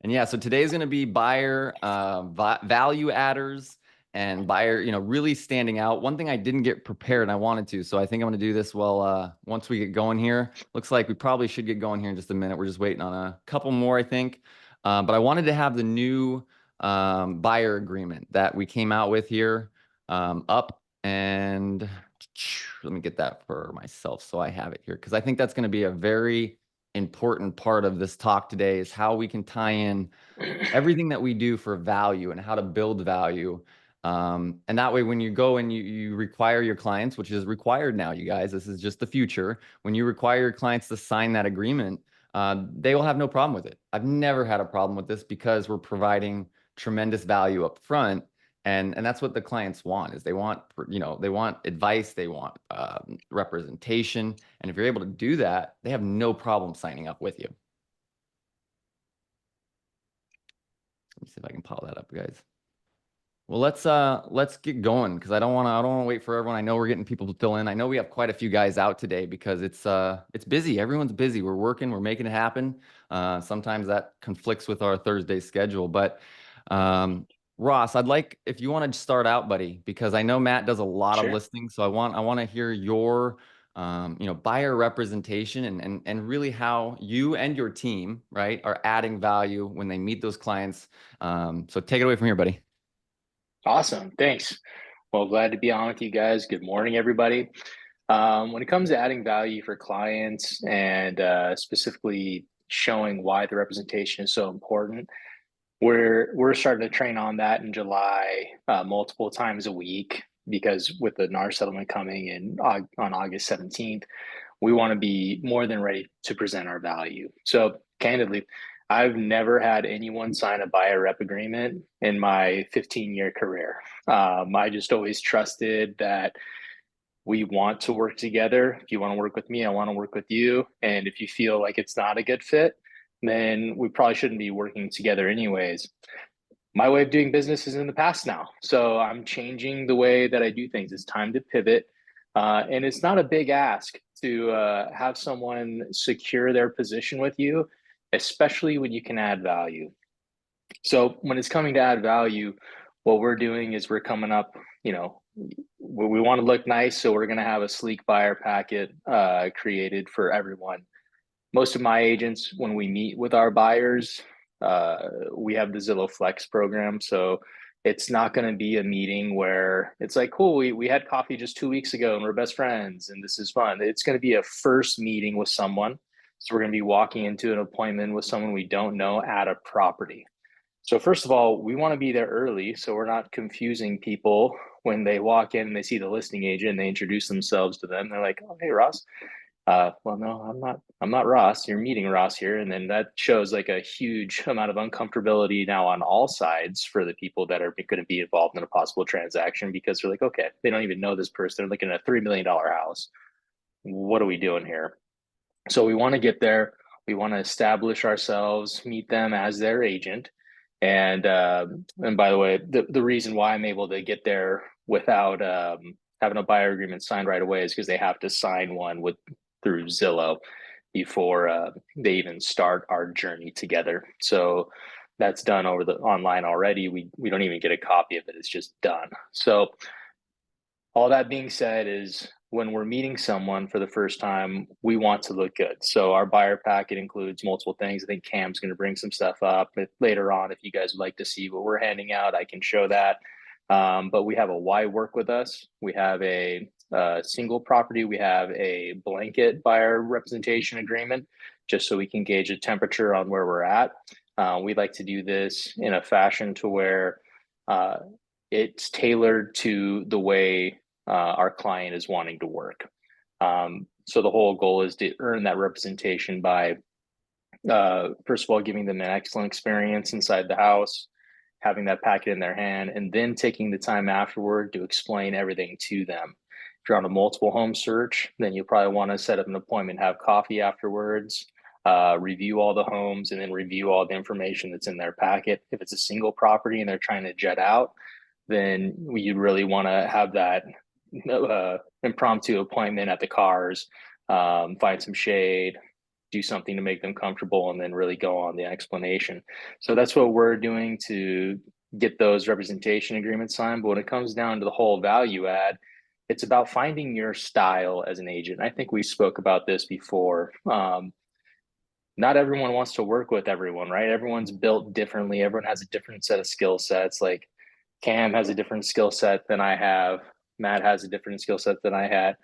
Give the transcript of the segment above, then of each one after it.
And yeah, so today's going to be buyer value adders and buyer, really standing out. One thing I didn't get prepared and I wanted to, so I think I'm going to do this once we get going here. Looks like we probably should get going here in just a minute. We're just waiting on a couple more, I think. But I wanted to have the new buyer agreement that we came out with here up, and let me get that for myself so I have it here, because I think that's going to be a very important part of this talk today, is how we can tie in everything that we do for value and how to build value. And that way, when you go and you require your clients, which is required now, you guys, this is just the future. When you require your clients to sign that agreement, they will have no problem with it. I've never had a problem with this because we're providing tremendous value up front. And that's what the clients want, is they want, they want advice, they want representation. And if you're able to do that, they have no problem signing up with you. Let me see if I can pull that up, guys. Well, let's get going, because I don't want to wait for everyone. I know we're getting people to fill in. I know we have quite a few guys out today because it's busy. Everyone's busy. We're working, we're making it happen. Sometimes that conflicts with our Thursday schedule. But Ross, I'd like if you want to start out, buddy, because I know Matt does a lot of Sure. listings. So I want to hear your buyer representation and really how you and your team, right, are adding value when they meet those clients. So take it away from here, buddy. Awesome. Thanks. Well, glad to be on with you guys. Good morning, everybody. When it comes to adding value for clients and specifically showing why the representation is so important, we're starting to train on that in July, multiple times a week, because with the NAR settlement coming in on August 17th, we want to be more than ready to present our value. So candidly, I've never had anyone sign a buyer rep agreement in my 15-year career. I just always trusted that we want to work together. If you want to work with me, I want to work with you. And if you feel like it's not a good fit, then we probably shouldn't be working together anyways. My way of doing business is in the past now. So I'm changing the way that I do things. It's time to pivot. And it's not a big ask to have someone secure their position with you, especially when you can add value. So when it's coming to add value, what we're doing is we're coming up, we want to look nice. So we're going to have a sleek buyer packet created for everyone. Most of my agents, when we meet with our buyers, we have the Zillow Flex program. So it's not going to be a meeting where it's like, cool, we had coffee just 2 weeks ago and we're best friends and this is fun. It's going to be a first meeting with someone. So we're going to be walking into an appointment with someone we don't know at a property. So first of all, we want to be there early so we're not confusing people when they walk in and they see the listing agent and they introduce themselves to them. They're like, "Oh, hey, Ross." Well, no, I'm not. I'm not Ross. You're meeting Ross here, and then that shows like a huge amount of uncomfortability now on all sides for the people that are going to be involved in a possible transaction, because they're like, okay, they don't even know this person. They're looking at a $3 million house. What are we doing here? So we want to get there. We want to establish ourselves, meet them as their agent. And by the way, the reason why I'm able to get there without having a buyer agreement signed right away is because they have to sign one through Zillow before they even start our journey together. So that's done over the online already. We don't even get a copy of it. It's just done. So all that being said, is when we're meeting someone for the first time, we want to look good. So our buyer packet includes multiple things. I think Cam's going to bring some stuff up later on. If you guys would like to see what we're handing out, I can show that. But we have a why work with us. We have a single property. We have a blanket buyer representation agreement, just so we can gauge a temperature on where we're at. We'd like to do this in a fashion to where it's tailored to the way our client is wanting to work. So the whole goal is to earn that representation by, first of all, giving them an excellent experience inside the house, having that packet in their hand, and then taking the time afterward to explain everything to them. If you're on a multiple home search, then you'll probably want to set up an appointment, have coffee afterwards, review all the homes, and then review all the information that's in their packet. If it's a single property and they're trying to jet out, then we really want to have that impromptu appointment at the cars, find some shade, do something to make them comfortable, and then really go on the explanation. So that's what we're doing to get those representation agreements signed. But when it comes down to the whole value add, it's about finding your style as an agent. I think we spoke about this before. Not everyone wants to work with everyone, right? Everyone's built differently. Everyone has a different set of skill sets. Like Cam has a different skill set than I have. Matt has a different skill set than I had.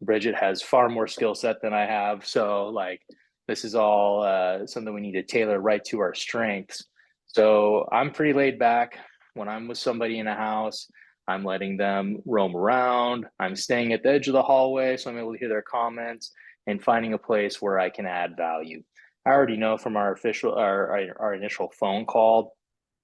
Bridget has far more skill set than I have. So like this is all something we need to tailor right to our strengths. So I'm pretty laid back when I'm with somebody in a house. I'm letting them roam around. I'm staying at the edge of the hallway so I'm able to hear their comments and finding a place where I can add value. I already know from our initial phone call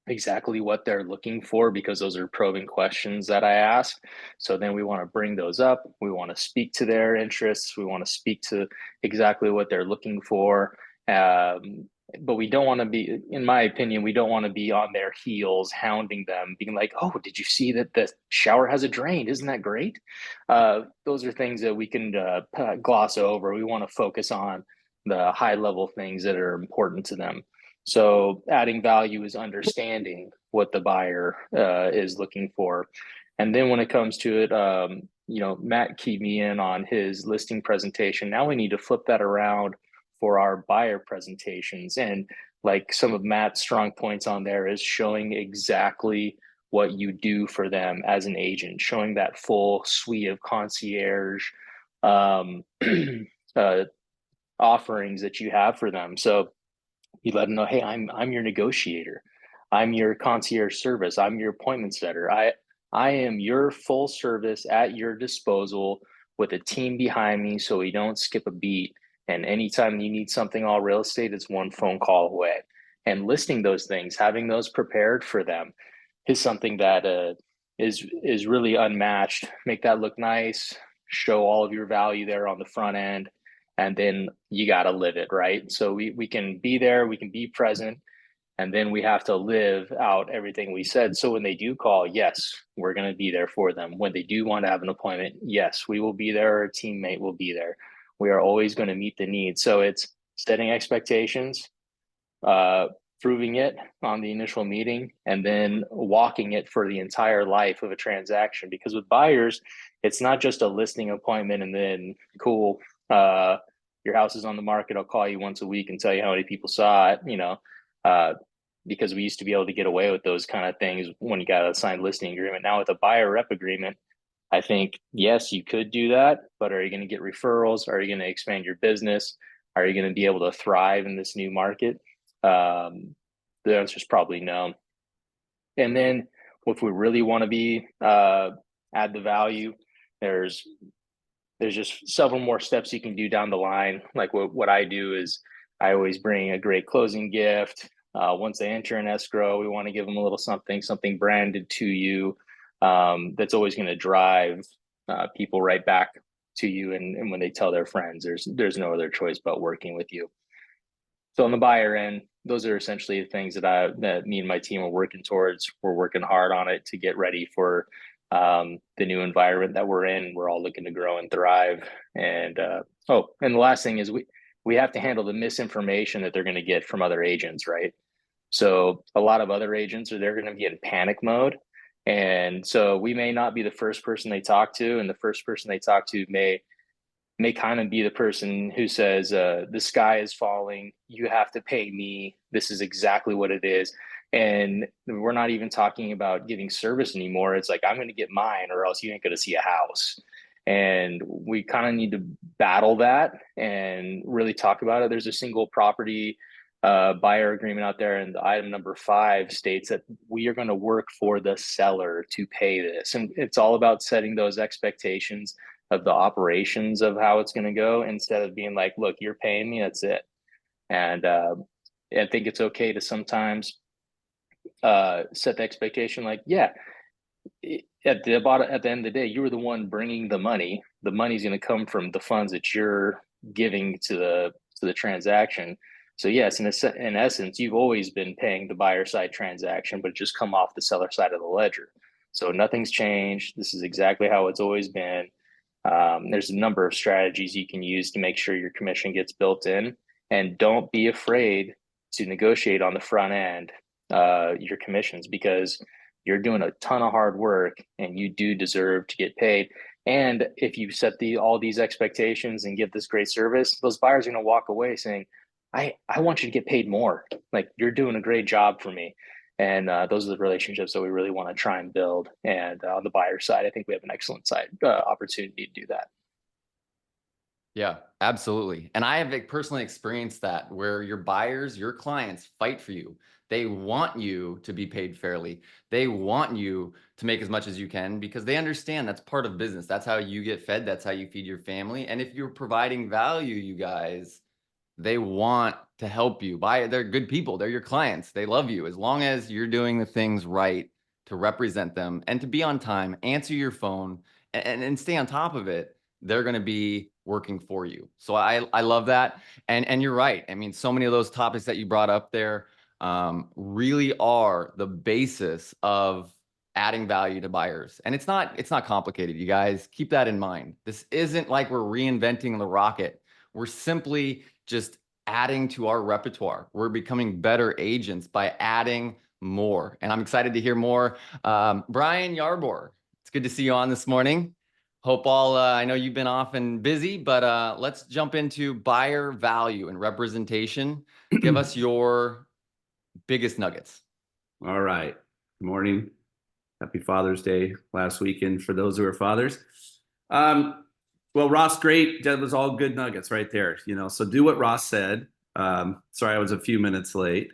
exactly what they're looking for because those are probing questions that I ask. So then we want to bring those up. We want to speak to their interests. We want to speak to exactly what they're looking for. But we don't want to be, in my opinion, we don't want to be on their heels, hounding them, being like, oh, did you see that the shower has a drain? Isn't that great? Those are things that we can gloss over. We want to focus on the high level things that are important to them. So adding value is understanding what the buyer is looking for. And then when it comes to it, Matt keyed me in on his listing presentation. Now we need to flip that around for our buyer presentations. And like some of Matt's strong points on there is showing exactly what you do for them as an agent, showing that full suite of concierge offerings that you have for them. So you let them know, hey, I'm your negotiator. I'm your concierge service. I'm your appointment setter. I am your full service at your disposal with a team behind me so we don't skip a beat. And anytime you need something all real estate, it's one phone call away. And listing those things, having those prepared for them is something that is really unmatched. Make that look nice, show all of your value there on the front end, and then you got to live it, right? So we can be there, we can be present, and then we have to live out everything we said. So when they do call, yes, we're going to be there for them. When they do want to have an appointment, yes, we will be there. Our teammate will be there. We are always going to meet the needs. So it's setting expectations, proving it on the initial meeting, and then walking it for the entire life of a transaction. Because with buyers, it's not just a listing appointment and then cool, your house is on the market. I'll call you once a week and tell you how many people saw it, because we used to be able to get away with those kind of things when you got a signed listing agreement. Now with a buyer rep agreement, I think, yes, you could do that, but are you going to get referrals? Are you going to expand your business? Are you going to be able to thrive in this new market? The answer is probably no. And then if we really want to be add the value, there's just several more steps you can do down the line. Like what I do is I always bring a great closing gift. Once they enter an escrow, we want to give them a little something branded to you. That's always going to drive people right back to you. And when they tell their friends, there's no other choice but working with you. So on the buyer end, those are essentially the things that me and my team are working towards. We're working hard on it to get ready for the new environment that we're in. We're all looking to grow and thrive. And and the last thing is we have to handle the misinformation that they're going to get from other agents, right? So a lot of other agents they're going to be in panic mode. And so we may not be the first person they talk to, and the first person they talk to may kind of be the person who says, the sky is falling, you have to pay me, this is exactly what it is. And we're not even talking about giving service anymore. It's like, I'm going to get mine or else you ain't going to see a house. And we kind of need to battle that and really talk about it. There's a single property buyer agreement out there, and the item number 5 states that we are going to work for the seller to pay this. And it's all about setting those expectations of the operations of how it's going to go, instead of being like, look, you're paying me, that's it. And I think it's okay to sometimes set the expectation like, yeah, at the end of the day, you were the one bringing the money. The money's going to come from the funds that you're giving to the transaction. So yes, in essence, you've always been paying the buyer side transaction, but just come off the seller side of the ledger. So nothing's changed. This is exactly how it's always been. There's a number of strategies you can use to make sure your commission gets built in. And don't be afraid to negotiate on the front end your commissions, because you're doing a ton of hard work and you do deserve to get paid. And if you set all these expectations and give this great service, those buyers are going to walk away saying, I want you to get paid more. Like, you're doing a great job for me. And those are the relationships that we really want to try and build. And on the buyer side, I think we have an excellent side opportunity to do that. Yeah, absolutely. And I have personally experienced that, where your buyers, your clients fight for you. They want you to be paid fairly. They want you to make as much as you can, because they understand that's part of business. That's how you get fed. That's how you feed your family. And if you're providing value, you guys, they want to help you. They're good people. They're your clients. They love you. As long as you're doing the things right to represent them and to be on time, answer your phone, and stay on top of it, they're going to be working for you. So I love that. And you're right. I mean, so many of those topics that you brought up there really are the basis of adding value to buyers. And it's not complicated, you guys. Keep that in mind. This isn't like we're reinventing the rocket. We're simply just adding to our repertoire. We're becoming better agents by adding more. And I'm excited to hear more. Brian Yarbor, it's good to see you on this morning. Hope I know you've been off and busy, but let's jump into buyer value and representation. Give us your biggest nuggets. All right. Good morning. Happy Father's Day last weekend for those who are fathers. Well, Ross, great. That was all good nuggets right there. So do what Ross said. Sorry, I was a few minutes late.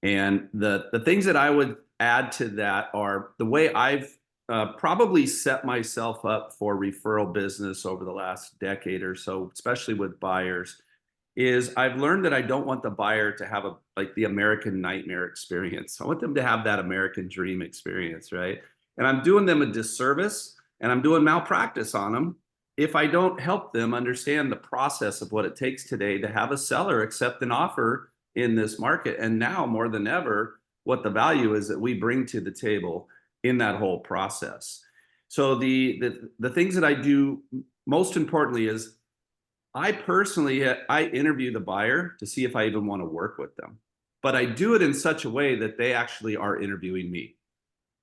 And the things that I would add to that are the way I've probably set myself up for referral business over the last decade or so, especially with buyers, is I've learned that I don't want the buyer to have the American nightmare experience. I want them to have that American dream experience, right? And I'm doing them a disservice, and I'm doing malpractice on them if I don't help them understand the process of what it takes today to have a seller accept an offer in this market. And now more than ever, what the value is that we bring to the table in that whole process. So the things that I do most importantly is I interview the buyer to see if I even want to work with them, but I do it in such a way that they actually are interviewing me.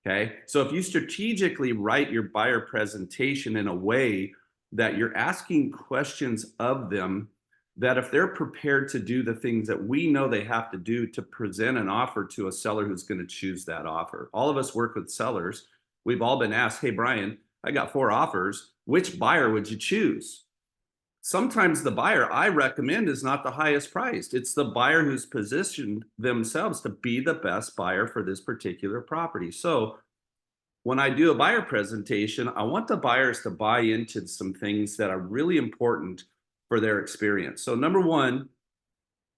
Okay. So if you strategically write your buyer presentation in a way that you're asking questions of them, that if they're prepared to do the things that we know they have to do to present an offer to a seller who's going to choose that offer. All of us work with sellers. We've all been asked, hey, Brian, I got 4 offers. Which buyer would you choose? Sometimes the buyer I recommend is not the highest priced. It's the buyer who's positioned themselves to be the best buyer for this particular property. So when I do a buyer presentation, I want the buyers to buy into some things that are really important for their experience. So number one,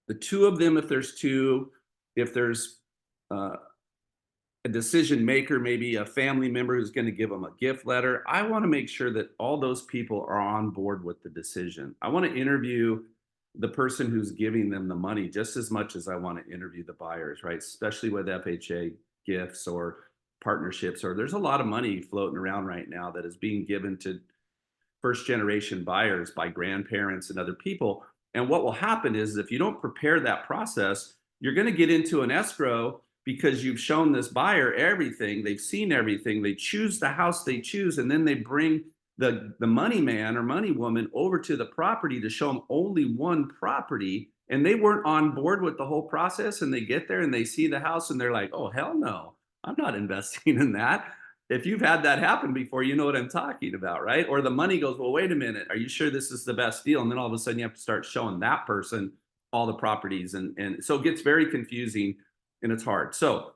the 2 of them, if there's 2, if there's a decision maker, maybe a family member who's going to give them a gift letter, I want to make sure that all those people are on board with the decision. I want to interview the person who's giving them the money just as much as I want to interview the buyers, right? Especially with FHA gifts or partnerships, or there's a lot of money floating around right now that is being given to first generation buyers by grandparents and other people. And what will happen is if you don't prepare that process, you're going to get into an escrow because you've shown this buyer everything. They've seen everything. They choose the house they choose, and then they bring the money man or money woman over to the property to show them only one property, and they weren't on board with the whole process. And they get there and they see the house and they're like, oh, hell no, I'm not investing in that. If you've had that happen before, you know what I'm talking about, right? Or the money goes, well, wait a minute, are you sure this is the best deal? And then all of a sudden you have to start showing that person all the properties. And so it gets very confusing and it's hard. So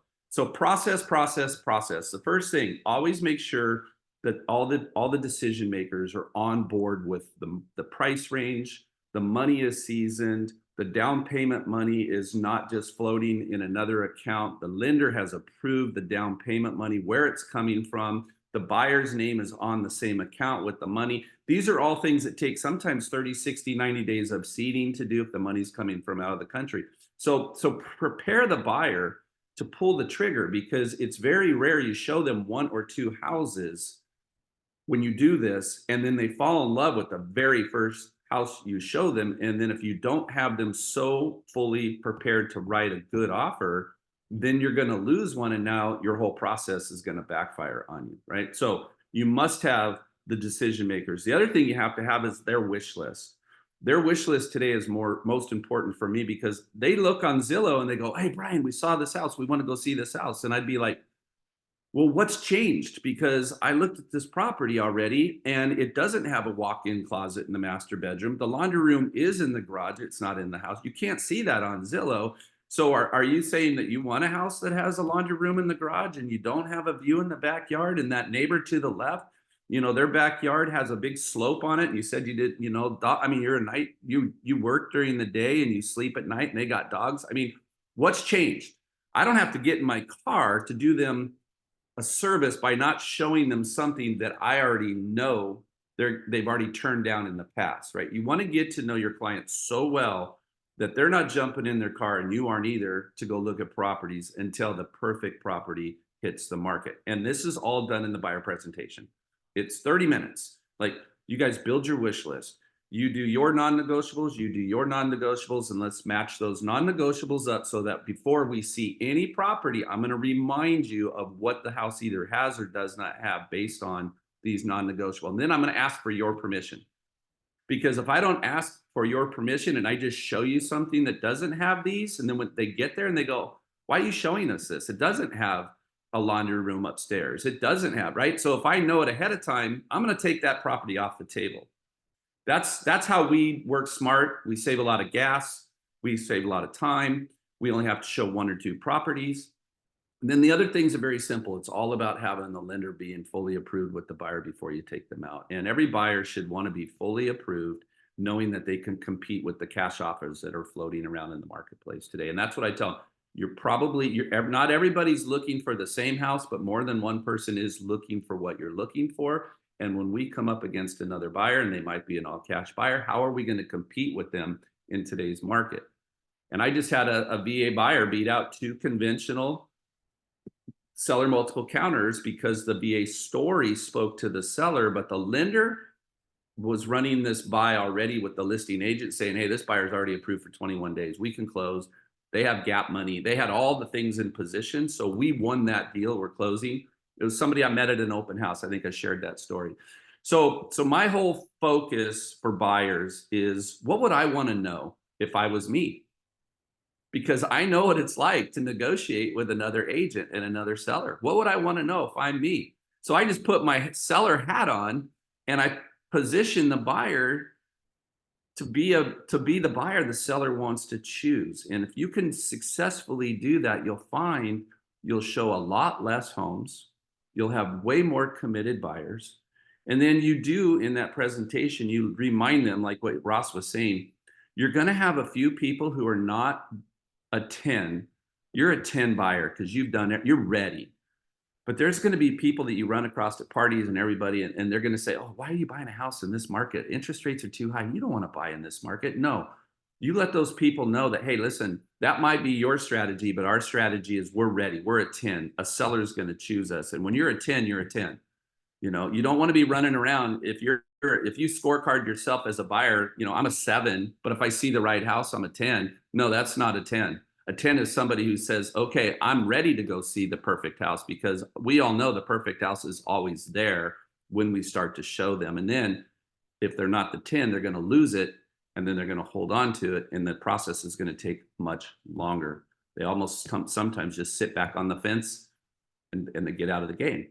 process. The first thing, always make sure that all the decision makers are on board with the price range, the money is seasoned, the down payment money is not just floating in another account. The lender has approved the down payment money, where it's coming from. The buyer's name is on the same account with the money. These are all things that take sometimes 30, 60, 90 days of seeding to do if the money's coming from out of the country. So prepare the buyer to pull the trigger, because it's very rare you show them 1 or 2 houses when you do this, and then they fall in love with the very first house you show them. And then if you don't have them so fully prepared to write a good offer, then you're going to lose one. And now your whole process is going to backfire on you, right? So you must have the decision makers. The other thing you have to have is their wish list. Their wish list today is most important for me, because they look on Zillow and they go, hey, Brian, we saw this house. We want to go see this house. And I'd be like, well, what's changed? Because I looked at this property already and it doesn't have a walk-in closet in the master bedroom. The laundry room is in the garage. It's not in the house. You can't see that on Zillow. So are you saying that you want a house that has a laundry room in the garage and you don't have a view in the backyard, and that neighbor to the left, you know, their backyard has a big slope on it, and you said you did, you know, I mean, you're a night, you work during the day and you sleep at night, and they got dogs. I mean, what's changed? I don't have to get in my car to do them a service by not showing them something that I already know they've already turned down in the past, right? You want to get to know your clients so well that they're not jumping in their car, and you aren't either, to go look at properties until the perfect property hits the market. And this is all done in the buyer presentation. It's 30 minutes. Like, you guys build your wish list. You do your non-negotiables, you do your non-negotiables, and let's match those non-negotiables up so that before we see any property, I'm going to remind you of what the house either has or does not have based on these non-negotiables. And then I'm going to ask for your permission. Because if I don't ask for your permission and I just show you something that doesn't have these, and then when they get there and they go, why are you showing us this? It doesn't have a laundry room upstairs. It doesn't have, right? So if I know it ahead of time, I'm going to take that property off the table. That's how we work smart. We save a lot of gas. We save a lot of time. We only have to show 1 or 2 properties. And then the other things are very simple. It's all about having the lender being fully approved with the buyer before you take them out. And every buyer should want to be fully approved, knowing that they can compete with the cash offers that are floating around in the marketplace today. And that's what I tell them. Not everybody's looking for the same house, but more than one person is looking for what you're looking for. And when we come up against another buyer, and they might be an all cash buyer, how are we going to compete with them in today's market? And I just had a VA buyer beat out 2 conventional seller multiple counters because the VA story spoke to the seller, but the lender was running this buy already with the listing agent saying, hey, this buyer's already approved for 21 days. We can close. They have gap money. They had all the things in position. So we won that deal. We're closing. It was somebody I met at an open house. I think I shared that story. So my whole focus for buyers is, what would I want to know if I was me? Because I know what it's like to negotiate with another agent and another seller. What would I want to know if I'm me? So I just put my seller hat on and I position the buyer to be the buyer the seller wants to choose. And if you can successfully do that, you'll find you'll show a lot less homes. You'll have way more committed buyers. And then you do, in that presentation, you remind them, like what Ross was saying, you're going to have a few people who are not a 10. You're a 10 buyer because you've done it. You're ready. But there's going to be people that you run across at parties and everybody, and they're going to say, oh, why are you buying a house in this market? Interest rates are too high. You don't want to buy in this market. No, you let those people know that, hey, listen, that might be your strategy, but our strategy is we're ready. We're a 10. A seller's going to choose us. And when you're a 10, you're a 10. You know, you don't want to be running around. If you scorecard yourself as a buyer, you know, I'm a 7, but if I see the right house, I'm a 10. No, that's not a 10. A 10 is somebody who says, okay, I'm ready to go see the perfect house, because we all know the perfect house is always there when we start to show them. And then if they're not the 10, they're going to lose it, and then they're going to hold on to it. And the process is going to take much longer. They almost sometimes just sit back on the fence and they get out of the game.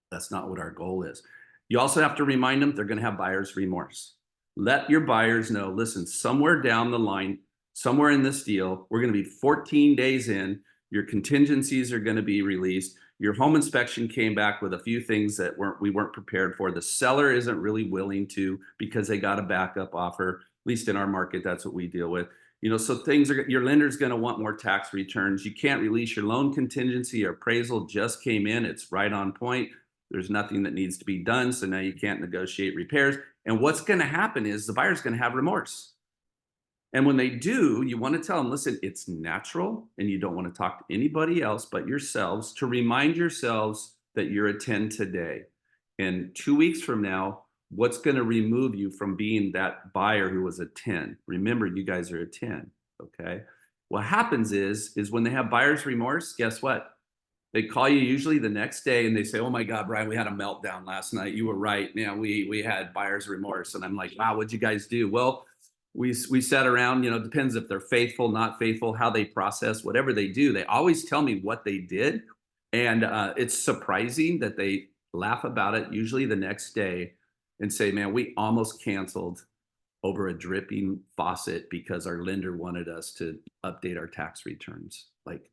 That's not what our goal is. You also have to remind them they're going to have buyer's remorse. Let your buyers know, listen, somewhere down the line, somewhere in this deal, we're going to be 14 days in, your contingencies are going to be released. Your home inspection came back with a few things that we weren't prepared for. The seller isn't really willing to, because they got a backup offer. At least in our market, that's what we deal with. You know, so your lender's going to want more tax returns. You can't release your loan contingency. Your appraisal just came in. It's right on point. There's nothing that needs to be done. So now you can't negotiate repairs. And what's going to happen is the buyer's going to have remorse. And when they do, you want to tell them, listen, it's natural, and you don't want to talk to anybody else but yourselves, to remind yourselves that you're a 10 today. And 2 weeks from now, what's going to remove you from being that buyer who was a 10? Remember, you guys are a 10. Okay. What happens is when they have buyer's remorse, guess what? They call you usually the next day and they say, "Oh my God, Brian, we had a meltdown last night. You were right. Man, we had buyer's remorse." And I'm like, "Wow, what'd you guys do?" Well, we sat around, you know, depends if they're faithful, not faithful, how they process, whatever they do. They always tell me what they did. And it's surprising that they laugh about it usually the next day and say, "Man, we almost canceled over a dripping faucet because our lender wanted us to update our tax returns. Like,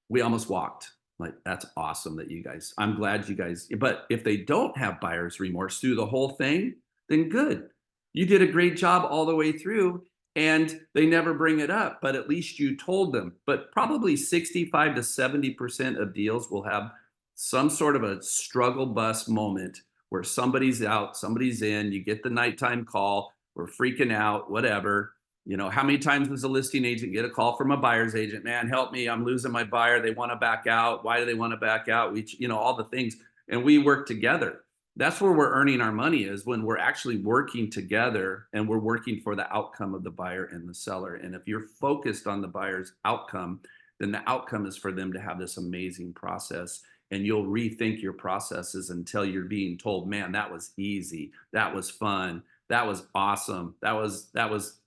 we almost walked." Like, that's awesome that you guys, I'm glad you guys, but if they don't have buyer's remorse through the whole thing, then good. You did a great job all the way through and they never bring it up, but at least you told them. But probably 65 to 70% of deals will have some sort of a struggle bus moment where somebody's out, somebody's in, you get the nighttime call, we're freaking out, whatever. You know, how many times does a listing agent get a call from a buyer's agent? "Man, help me, I'm losing my buyer. They want to back out. Why do they want to back out?" We, you know, all the things. And we work together. That's where we're earning our money, is when we're actually working together and we're working for the outcome of the buyer and the seller. And if you're focused on the buyer's outcome, then the outcome is for them to have this amazing process. And you'll rethink your processes until you're being told, "Man, that was easy. That was fun. That was awesome. That was,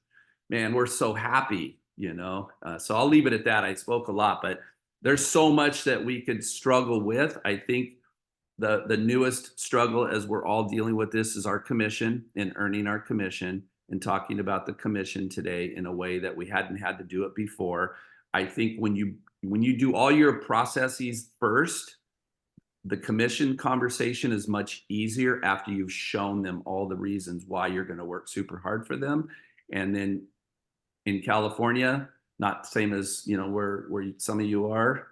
man, we're so happy," you know? So I'll leave it at that. I spoke a lot, but there's so much that we could struggle with. I think the newest struggle, as we're all dealing with this, is our commission and earning our commission and talking about the commission today in a way that we hadn't had to do it before. I think when you do all your processes first, the commission conversation is much easier after you've shown them all the reasons why you're going to work super hard for them. And then in California, not the same as, you know, where some of you are,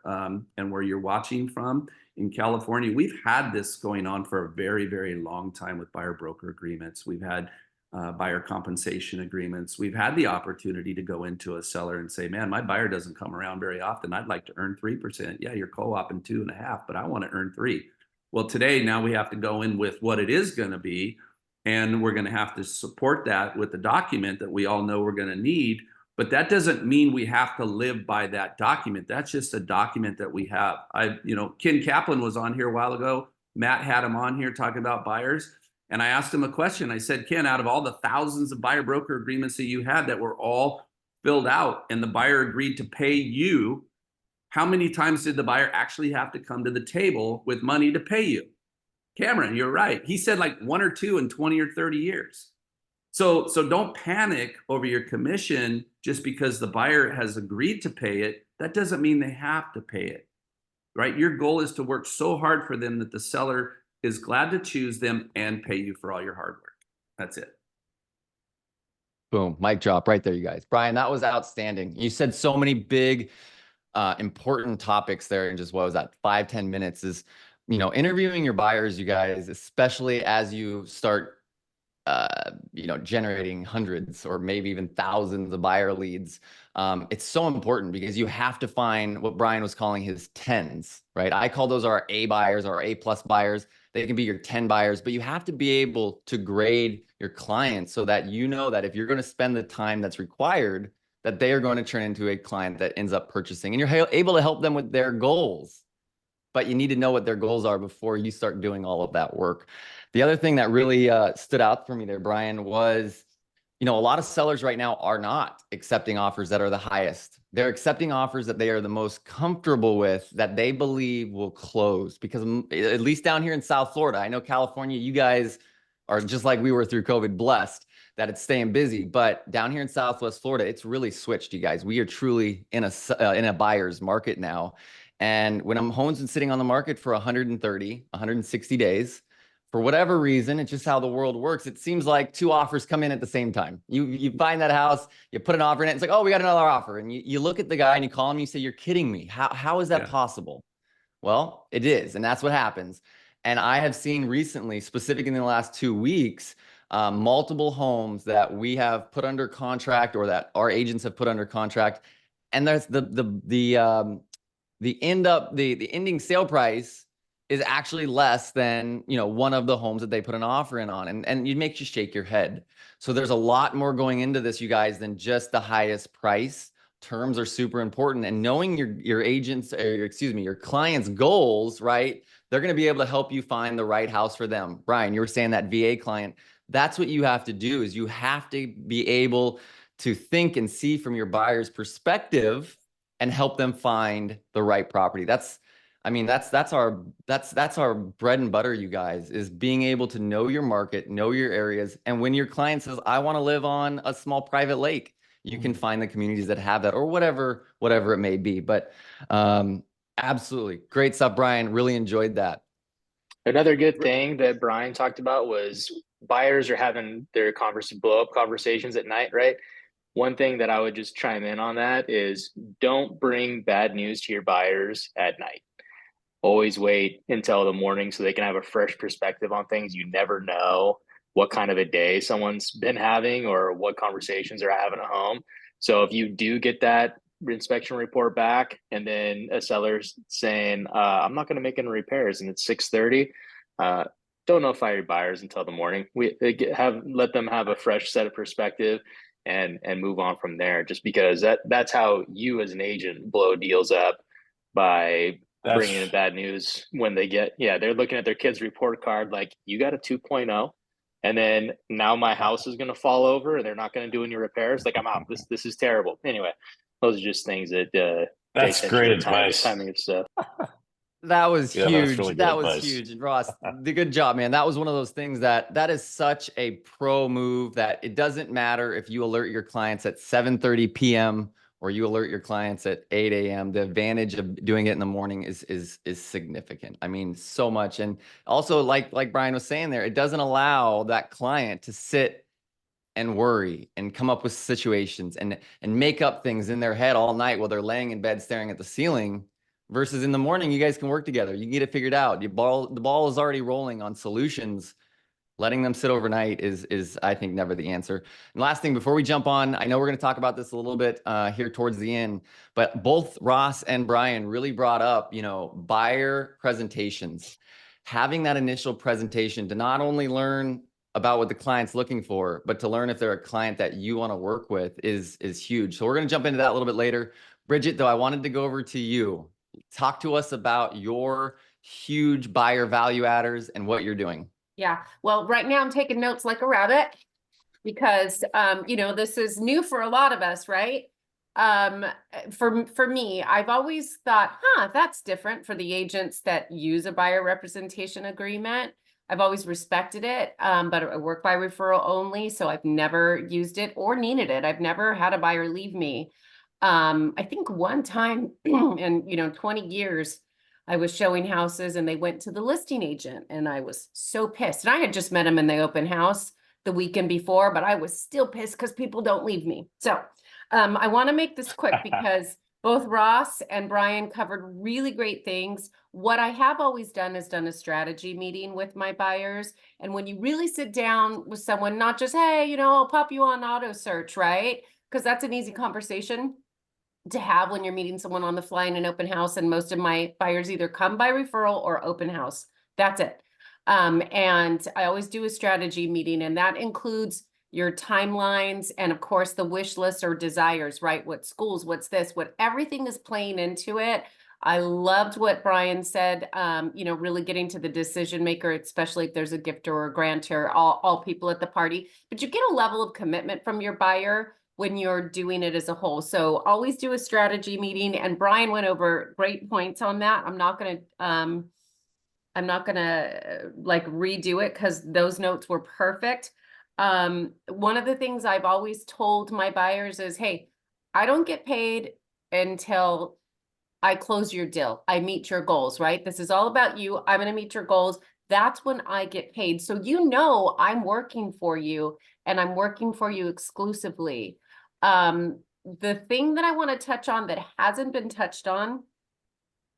and where you're watching from. In California, we've had this going on for a very, very long time with buyer broker agreements. We've had buyer compensation agreements. We've had the opportunity to go into a seller and say, "Man, my buyer doesn't come around very often. I'd like to earn 3%. Yeah, you're co-oping 2.5, but I want to earn 3. Well, today, now we have to go in with what it is going to be. And we're going to have to support that with the document that we all know we're going to need. But that doesn't mean we have to live by that document. That's just a document that we have. You know, Ken Kaplan was on here a while ago. Matt had him on here talking about buyers. And I asked him a question. I said, "Ken, out of all the thousands of buyer broker agreements that you had that were all filled out and the buyer agreed to pay you, how many times did the buyer actually have to come to the table with money to pay you?" Cameron, you're right. He said like 1 or 2 in 20 or 30 years. So don't panic over your commission just because the buyer has agreed to pay it. That doesn't mean they have to pay it, right? Your goal is to work so hard for them that the seller is glad to choose them and pay you for all your hard work. That's it. Boom, mic drop right there, you guys. Brian, that was outstanding. You said so many big, important topics there in just, what was that, 5-10 minutes. Is, you know, interviewing your buyers, you guys, especially as you start, you know, generating hundreds or maybe even thousands of buyer leads. It's so important because you have to find what Brian was calling his 10s, right? I call those our A buyers or A+ buyers. They can be your 10 buyers, but you have to be able to grade your clients so that you know that if you're going to spend the time that's required, that they are going to turn into a client that ends up purchasing, and you're able to help them with their goals. But you need to know what their goals are before you start doing all of that work. The other thing that really stood out for me there, Brian, was, you know, a lot of sellers right now are not accepting offers that are the highest. They're accepting offers that they are the most comfortable with, that they believe will close. Because at least down here in South Florida, I know California, you guys are just like we were through COVID, blessed that it's staying busy. But down here in Southwest Florida, it's really switched, you guys. We are truly in a buyer's market now. And when homes been sitting on the market for 130, 160 days, for whatever reason, it's just how the world works. It seems like 2 offers come in at the same time. You find that house, you put an offer in it, it's like, "Oh, we got another offer." And you look at the guy and you call him, and you say, "You're kidding me. How is that possible?" Well, it is, and that's what happens. And I have seen recently, specifically in the last 2 weeks, multiple homes that we have put under contract or that our agents have put under contract, and there's the ending sale price is actually less than, you know, one of the homes that they put an offer in on. And it makes you shake your head. So there's a lot more going into this, you guys, than just the highest price. Terms are super important, and knowing your agents, or your clients' goals, right? They're going to be able to help you find the right house for them. Brian, you were saying that VA client, that's what you have to do, is you have to be able to think and see from your buyer's perspective and help them find the right property. That's our bread and butter, you guys, is being able to know your market, know your areas. And when your client says, I want to live on a small private lake, you can find the communities that have that, or whatever it may be. But absolutely great stuff, Brian. Really enjoyed that. Another good thing that Brian talked about was buyers are having their blow up conversations at night, right? One thing that I would just chime in on that is, don't bring bad news to your buyers at night. Always wait until the morning so they can have a fresh perspective on things. You never know what kind of a day someone's been having or what conversations they're having at home. So if you do get that inspection report back and then a seller's saying, I'm not going to make any repairs, and it's 6:30, don't notify your buyers until the morning. Let them have a fresh set of perspective and move on from there, just because that's how you as an agent blow deals up, by bringing in bad news when they're looking at their kid's report card like, you got a 2.0, and then now my house is going to fall over and they're not going to do any repairs. Like, I'm out. This is terrible. Anyway, those are just things that that's great advice. Timing of stuff. That was Yeah, huge. really That was advice. huge. And Ross, the good job, man. That was one of those things that is such a pro move, that it doesn't matter if you alert your clients at 7:30 p.m. or you alert your clients at 8 a.m. The advantage of doing it in the morning is significant. I mean, so much. And also, like Brian was saying there, it doesn't allow that client to sit and worry and come up with situations and make up things in their head all night while they're laying in bed staring at the ceiling. Versus in the morning, you guys can work together. You can get it figured out. The ball is already rolling on solutions. Letting them sit overnight is I think never the answer. And last thing before we jump on, I know we're going to talk about this a little bit here towards the end, but both Ross and Brian really brought up, you know, buyer presentations. Having that initial presentation to not only learn about what the client's looking for, but to learn if they're a client that you want to work with is huge. So we're going to jump into that a little bit later. Bridget, though, I wanted to go over to you. Talk to us about your huge buyer value adders and what you're doing. Yeah, well, right now I'm taking notes like a rabbit, because you know, this is new for a lot of us, right? For me, I've always thought, that's different for the agents that use a buyer representation agreement. I've always respected it, but I work by referral only, so I've never used it or needed it. I've never had a buyer leave me. I think one time in, 20 years, I was showing houses and they went to the listing agent, and I was so pissed. And I had just met him in the open house the weekend before, but I was still pissed because people don't leave me. So I want to make this quick because both Ross and Brian covered really great things. What I have always done is done a strategy meeting with my buyers. And when you really sit down with someone, not just, hey, I'll pop you on auto search, right? Because that's an easy conversation to have when you're meeting someone on the fly in an open house. And most of my buyers either come by referral or open house. That's it. And I always do a strategy meeting, and that includes your timelines and of course the wish list or desires, right? What schools, what's this, what everything is playing into it. I loved what Brian said, really getting to the decision maker, especially if there's a gifter or a grantor, all people at the party, but you get a level of commitment from your buyer when you're doing it as a whole. So always do a strategy meeting. And Brian went over great points on that. I'm not going to like redo it because those notes were perfect. One of the things I've always told my buyers is, hey, I don't get paid until I close your deal. I meet your goals, right? This is all about you. I'm going to meet your goals. That's when I get paid. So I'm working for you, and I'm working for you exclusively. The thing that I want to touch on that hasn't been touched on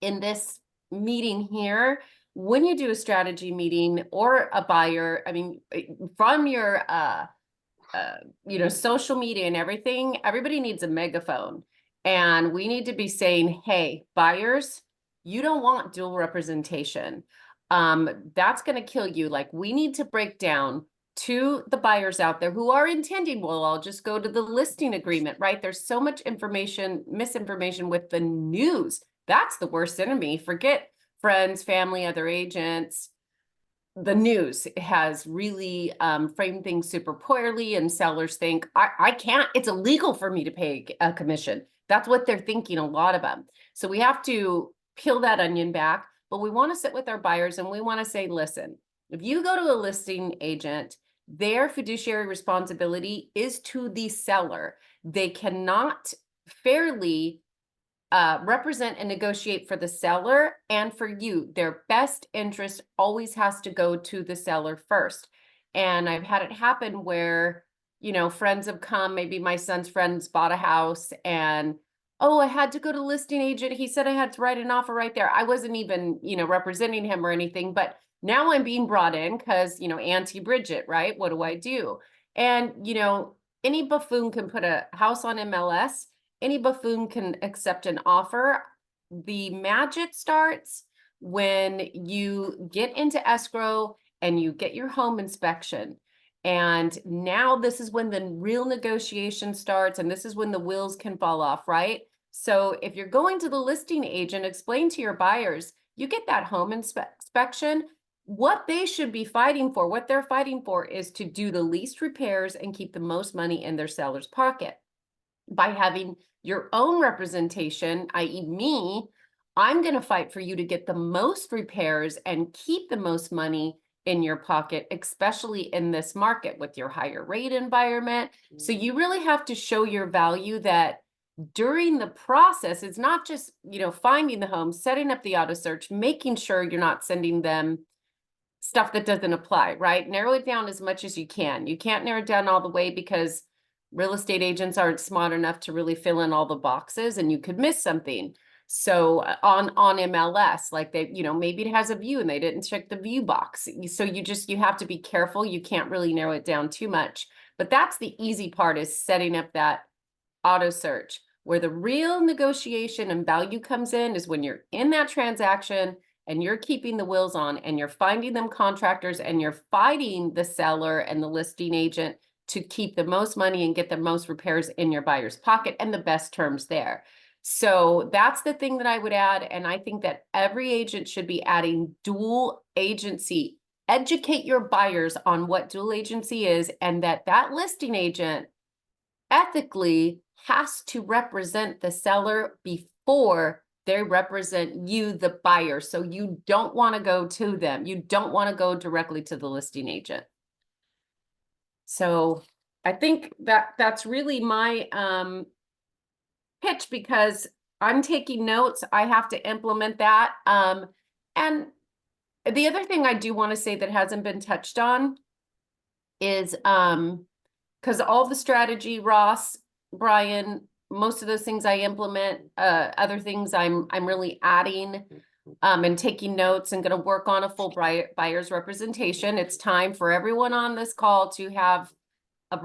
in this meeting here, when you do a strategy meeting or a buyer, from your social media and everything, everybody needs a megaphone, and we need to be saying, hey, buyers, you don't want dual representation. That's going to kill you. Like, we need to break down to the buyers out there who are intending, well, I'll just go to the listing agreement, right? There's so much information, misinformation with the news. That's the worst enemy. Forget friends, family, other agents. The news has really framed things super poorly, and sellers think, I can't, it's illegal for me to pay a commission. That's what they're thinking, a lot of them. So we have to peel that onion back, but we want to sit with our buyers and we want to say, listen, if you go to a listing agent, their fiduciary responsibility is to the seller. They cannot fairly represent and negotiate for the seller and for you. Their best interest always has to go to the seller first. And I've had it happen where, you know, friends have come, maybe my son's friends bought a house and, oh, I had to go to listing agent. He said I had to write an offer right there. I wasn't even, you know, representing him or anything, but now I'm being brought in because, you know, Auntie Bridget, right? What do I do? And, you know, any buffoon can put a house on MLS. Any buffoon can accept an offer. The magic starts when you get into escrow and you get your home inspection. And now this is when the real negotiation starts, and this is when the wheels can fall off, right? So if you're going to the listing agent, explain to your buyers, you get that home inspection. What they should be fighting for, what they're fighting for, is to do the least repairs and keep the most money in their seller's pocket. By having your own representation, i.e. me, I'm going to fight for you to get the most repairs and keep the most money in your pocket, especially in this market with your higher rate environment. So you really have to show your value that during the process, it's not just, you know, finding the home, setting up the auto search, making sure you're not sending them stuff that doesn't apply, right? Narrow it down as much as you can. You can't narrow it down all the way because real estate agents aren't smart enough to really fill in all the boxes, and you could miss something. So on MLS, like they, you know, maybe it has a view and they didn't check the view box. So you have to be careful. You can't really narrow it down too much, but that's the easy part, is setting up that auto search. Where the real negotiation and value comes in is when you're in that transaction and you're keeping the wheels on and you're finding them contractors and you're fighting the seller and the listing agent to keep the most money and get the most repairs in your buyer's pocket and the best terms there. So that's the thing that I would add. And I think that every agent should be adding dual agency. Educate your buyers on what dual agency is, and that listing agent ethically has to represent the seller before they represent you, the buyer. So you don't want to go to them. You don't want to go directly to the listing agent. So I think that's really my pitch, because I'm taking notes. I have to implement that. And the other thing I do want to say that hasn't been touched on is because all the strategy, Ross, Brian, most of those things I implement. Other things I'm really adding and taking notes, and going to work on a full buyer's representation. It's time for everyone on this call to have a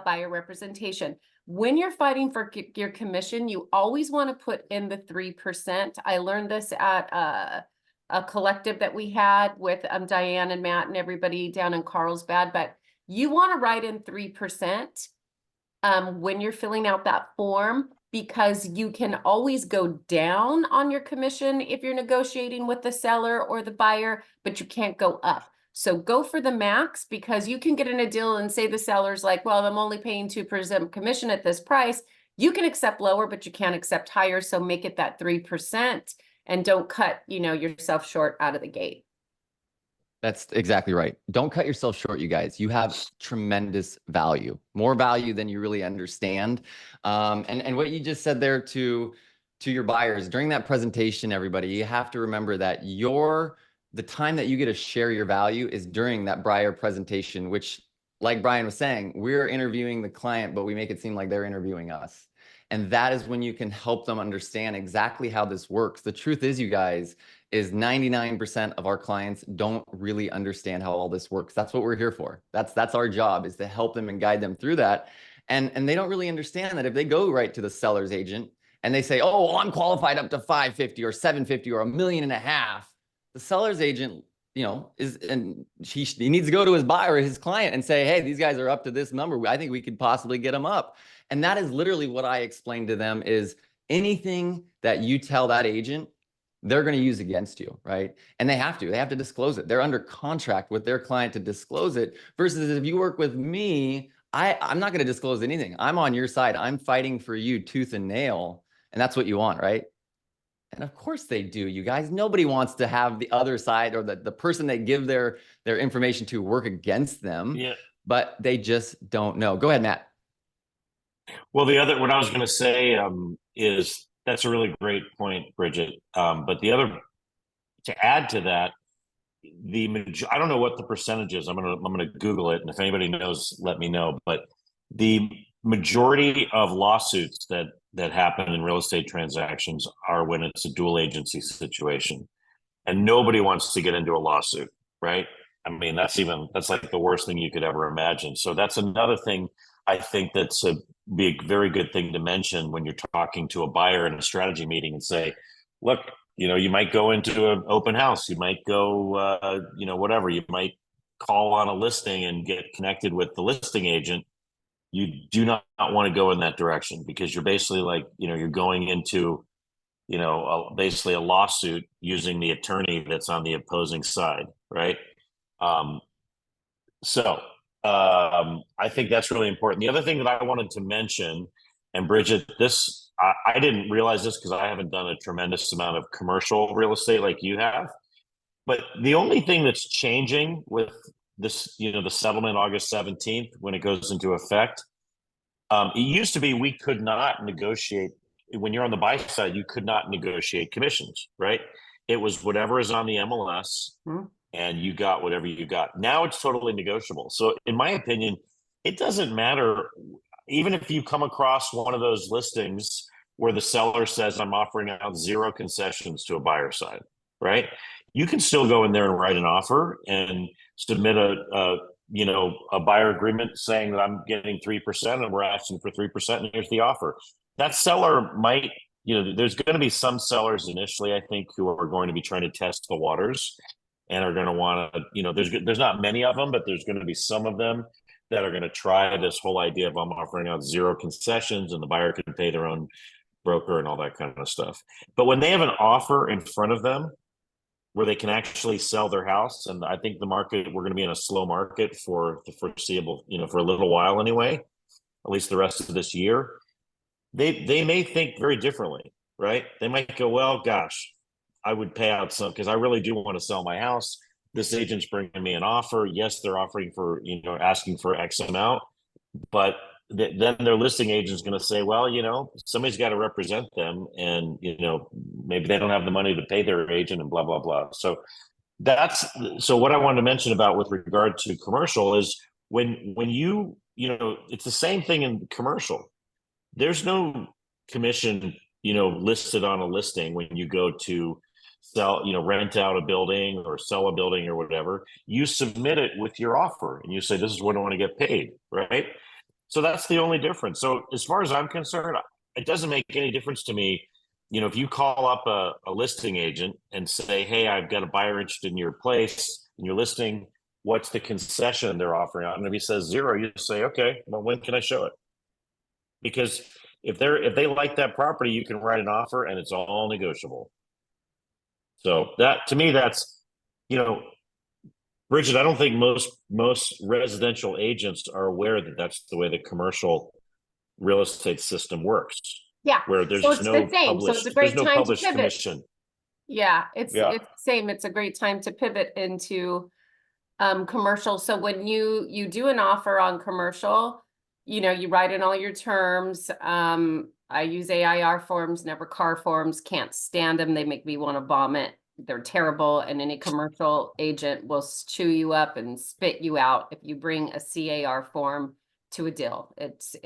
buyer representation. When you're fighting for your commission, you always want to put in the 3%. I learned this at a collective that we had with Diane and Matt and everybody down in Carlsbad, but you want to write in 3% when you're filling out that form, because you can always go down on your commission if you're negotiating with the seller or the buyer, but you can't go up. So go for the max, because you can get in a deal and say the seller's like, well, I'm only paying 2% commission at this price. You can accept lower, but you can't accept higher. So make it that 3% and don't cut, you know, yourself short out of the gate. That's exactly right. Don't cut yourself short, you guys. You have tremendous value, more value than you really understand. And what you just said there to your buyers during that presentation, everybody, you have to remember that the time that you get to share your value is during that buyer presentation, which, like Brian was saying, we're interviewing the client, but we make it seem like they're interviewing us. And that is when you can help them understand exactly how this works. The truth is, you guys, is 99% of our clients don't really understand how all this works. That's what we're here for. That's our job, is to help them and guide them through that. And they don't really understand that if they go right to the seller's agent and they say, oh, well, I'm qualified up to 550 or 750 or $1.5 million, the seller's agent, he needs to go to his buyer or his client and say, hey, these guys are up to this number. I think we could possibly get them up. And that is literally what I explained to them is anything that you tell that agent, they're going to use against you, right? And they have to disclose it. They're under contract with their client to disclose it versus if you work with me, I'm not going to disclose anything. I'm on your side. I'm fighting for you tooth and nail. And that's what you want, right? And of course they do, you guys. Nobody wants to have the other side or the person they give their information to work against them. Yeah. But they just don't know. Go ahead, Matt. Well, what I was going to say is that's a really great point, Bridget. But the other, to add to that, I don't know what the percentage is. I'm gonna Google it, and if anybody knows, let me know. But the majority of lawsuits that happen in real estate transactions are when it's a dual agency situation, and nobody wants to get into a lawsuit, right? I mean, that's like the worst thing you could ever imagine. So that's another thing I think be a very good thing to mention when you're talking to a buyer in a strategy meeting and say, look, you might go into an open house, you might go, whatever, you might call on a listing and get connected with the listing agent. You do not want to go in that direction because you're basically like, you're going into, basically a lawsuit using the attorney that's on the opposing side, right? I think that's really important. The other thing that I wanted to mention, and Bridget, I didn't realize this because I haven't done a tremendous amount of commercial real estate like you have, but the only thing that's changing with this, the settlement August 17th, when it goes into effect, it used to be we could not negotiate. When you're on the buy side, you could not negotiate commissions, right? It was whatever is on the MLS. And you got whatever you got. Now it's totally negotiable. So in my opinion, it doesn't matter. Even if you come across one of those listings where the seller says, I'm offering out 0 concessions to a buyer side, right? You can still go in there and write an offer and submit a buyer agreement saying that I'm getting 3% and we're asking for 3% and here's the offer. That seller might, there's going to be some sellers initially, I think, who are going to be trying to test the waters and are going to want to, there's not many of them, but there's going to be some of them that are going to try this whole idea of I'm offering out 0 concessions and the buyer can pay their own broker and all that kind of stuff. But when they have an offer in front of them where they can actually sell their house, and I think we're going to be in a slow market for the foreseeable, for a little while anyway, at least the rest of this year, they may think very differently, right? They might go, well, gosh, I would pay out some because I really do want to sell my house. This agent's bringing me an offer. Yes, they're offering for, asking for X amount, but then their listing agent's going to say, well, somebody's got to represent them and, maybe they don't have the money to pay their agent and blah, blah, blah. So what I wanted to mention about with regard to commercial is when you, it's the same thing in commercial. There's no commission, listed on a listing when you go to sell, rent out a building or sell a building or whatever. You submit it with your offer and you say, this is what I want to get paid, right? So that's the only difference. So as far as I'm concerned, it doesn't make any difference to me. If you call up a listing agent and say, hey, I've got a buyer interested in your place, in your listing, what's the concession they're offering out? And if he says 0, you say, okay, well, when can I show it? Because if they like that property, you can write an offer and it's all negotiable. So that, to me, that's, Bridget, I don't think most residential agents are aware that that's the way the commercial real estate system works. Yeah. Where there's it's no the same. published, So it's a great there's no time published to pivot. commission. Yeah, it's the same. It's a great time to pivot into commercial. So when you do an offer on commercial, you write in all your terms. I use AIR forms, never CAR forms, can't stand them. They make me want to vomit. They're terrible. And any commercial agent will chew you up and spit you out if you bring a CAR form to a deal. It's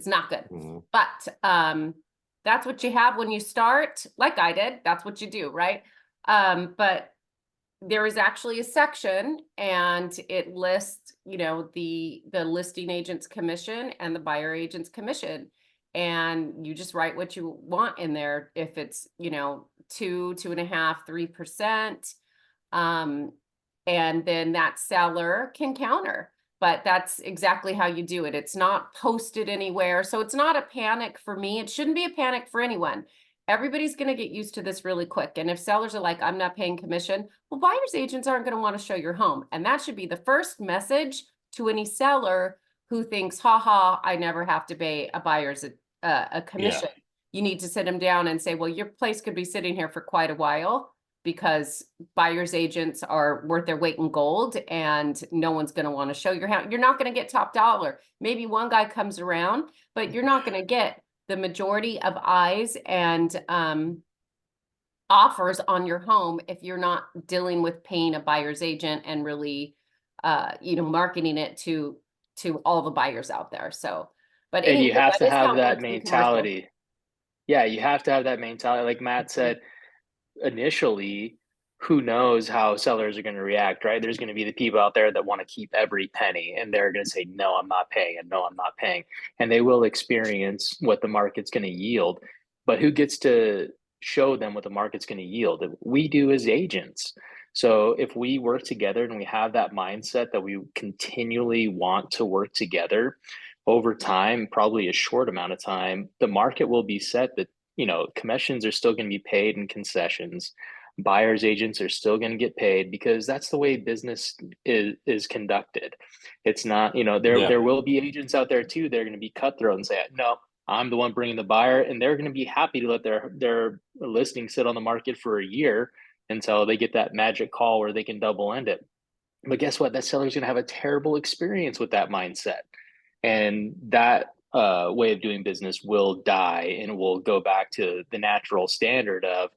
not good. Mm-hmm. But that's what you have when you start, like I did. That's what you do, right? But there is actually a section and it lists, the listing agent's commission and the buyer agent's commission. and you just write what you want in there. If it's, 2.5%, 3%, and then that seller can counter. But that's exactly how you do it. It's not posted anywhere. So it's not a panic for me. It shouldn't be a panic for anyone. Everybody's going to get used to this really quick. And if sellers are like, I'm not paying commission, well, buyer's agents aren't going to want to show your home. And that should be the first message to any seller who thinks, I never have to pay a buyer's a commission. Yeah. You need to sit them down and say, well, your place could be sitting here for quite a while, because buyer's agents are worth their weight in gold, and no one's going to want to show your house. You're not going to get top dollar. Maybe one guy comes around, but you're not going to get the majority of eyes and offers on your home if you're not dealing with paying a buyer's agent and really, marketing it to all the buyers out there. So, but and you have to have that mentality. Yeah, you have to have that mentality. Like Matt said, initially, who knows how sellers are going to react, right? There's going to be the people out there that want to keep every penny, and they're going to say, no, I'm not paying, and no, I'm not paying. And they will experience what the market's going to yield. But who gets to show them what the market's going to yield? We do as agents. So if we work together and we have that mindset that we continually want to work together over time, probably a short amount of time, the market will be set that, commissions are still going to be paid in concessions. Buyers agents are still going to get paid, because that's the way business is conducted. It's not, there will be agents out there too. They're going to be cutthroat and say, no, I'm the one bringing the buyer, and they're going to be happy to let their listing sit on the market for a year until they get that magic call where they can double end it. But guess what? That seller's going to have a terrible experience with that mindset. And that way of doing business will die, and will go back to the natural standard of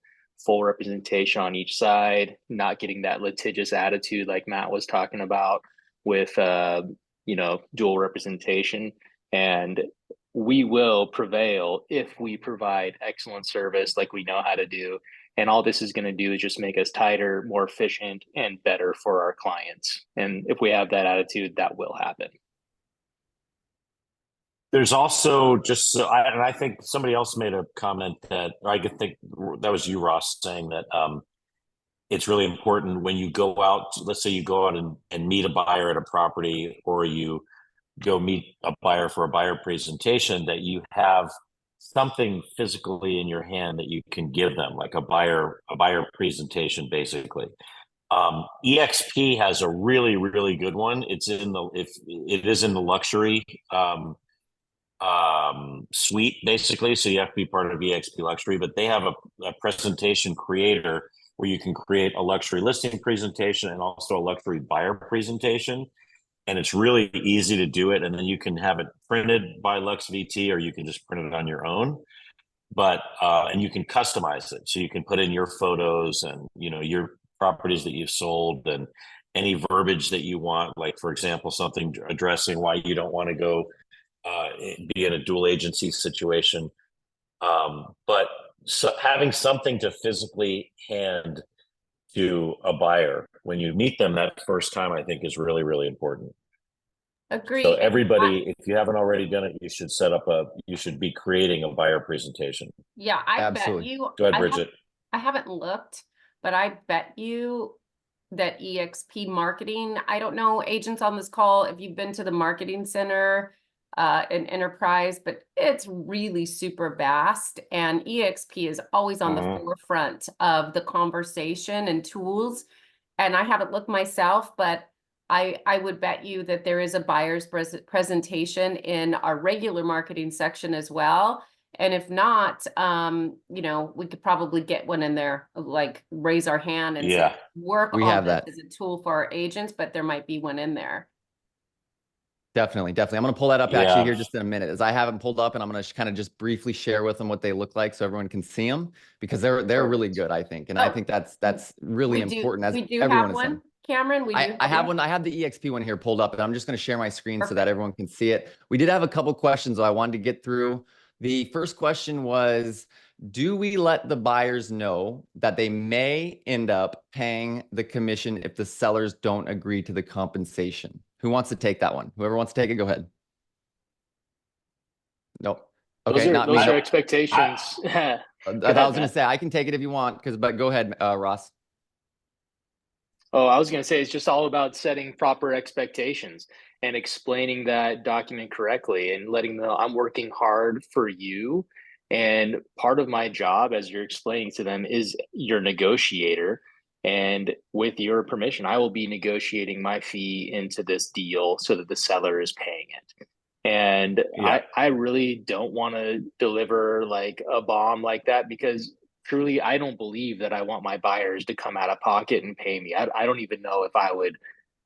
full representation on each side, not getting that litigious attitude like Matt was talking about with, dual representation. And we will prevail if we provide excellent service like we know how to do. And all this is going to do is just make us tighter, more efficient, and better for our clients. And if we have that attitude, that will happen. There's also just, and I think somebody else made a comment that, I could think that was you, Ross, saying that it's really important when you go out, let's say you go out and meet a buyer at a property, or you go meet a buyer for a buyer presentation, that you have something physically in your hand that you can give them, like a buyer presentation, basically. EXP has a really, really good one. It is in the luxury suite, basically. So you have to be part of EXP Luxury, but they have a presentation creator where you can create a luxury listing presentation and also a luxury buyer presentation. And it's really easy to do it. And then you can have it printed by LuxVT, or you can just print it on your own. But and you can customize it. So you can put in your photos and, your properties that you've sold, and any verbiage that you want. Like, for example, something addressing why you don't want to go be in a dual agency situation. But so having something to physically hand to a buyer when you meet them that first time, I think, is really, really important. Agree. So everybody, if you haven't already done it, you should be creating a buyer presentation. Yeah, Absolutely. Bet you. Go ahead, Bridget. I haven't looked, but I bet you that EXP marketing, I don't know, agents on this call, if you've been to the marketing center in Enterprise, but it's really super vast, and EXP is always on the forefront of the conversation and tools. And I haven't looked myself, but I would bet you that there is a buyer's presentation in our regular marketing section as well. And if not, we could probably get one in there, like raise our hand and say, work on this as a tool for our agents, but there might be one in there. Definitely. I'm going to pull that up actually here just in a minute, as I have them pulled up, and I'm going to kind of just briefly share with them what they look like so everyone can see them, because they're really good, I think. And I think that's really important. As we do everyone have one, Cameron. I have one. I have the EXP one here pulled up, and I'm just going to share my screen so that everyone can see it. We did have a couple questions I wanted to get through. The first question was, do we let the buyers know that they may end up paying the commission if the sellers don't agree to the compensation? Who wants to take that one? Whoever wants to take it, go ahead. Nope. Okay, not me. those are No. expectations. I Go was ahead, gonna Matt. say I can take it if you want, but go ahead, Ross. Oh, I was going to say it's just all about setting proper expectations and explaining that document correctly and letting them know I'm working hard for you. And part of my job, as you're explaining to them, is your negotiator. And with your permission, I will be negotiating my fee into this deal so that the seller is paying it. And Yeah. I really don't want to deliver like a bomb like that because truly, I don't believe that I want my buyers to come out of pocket and pay me. I don't even know if I would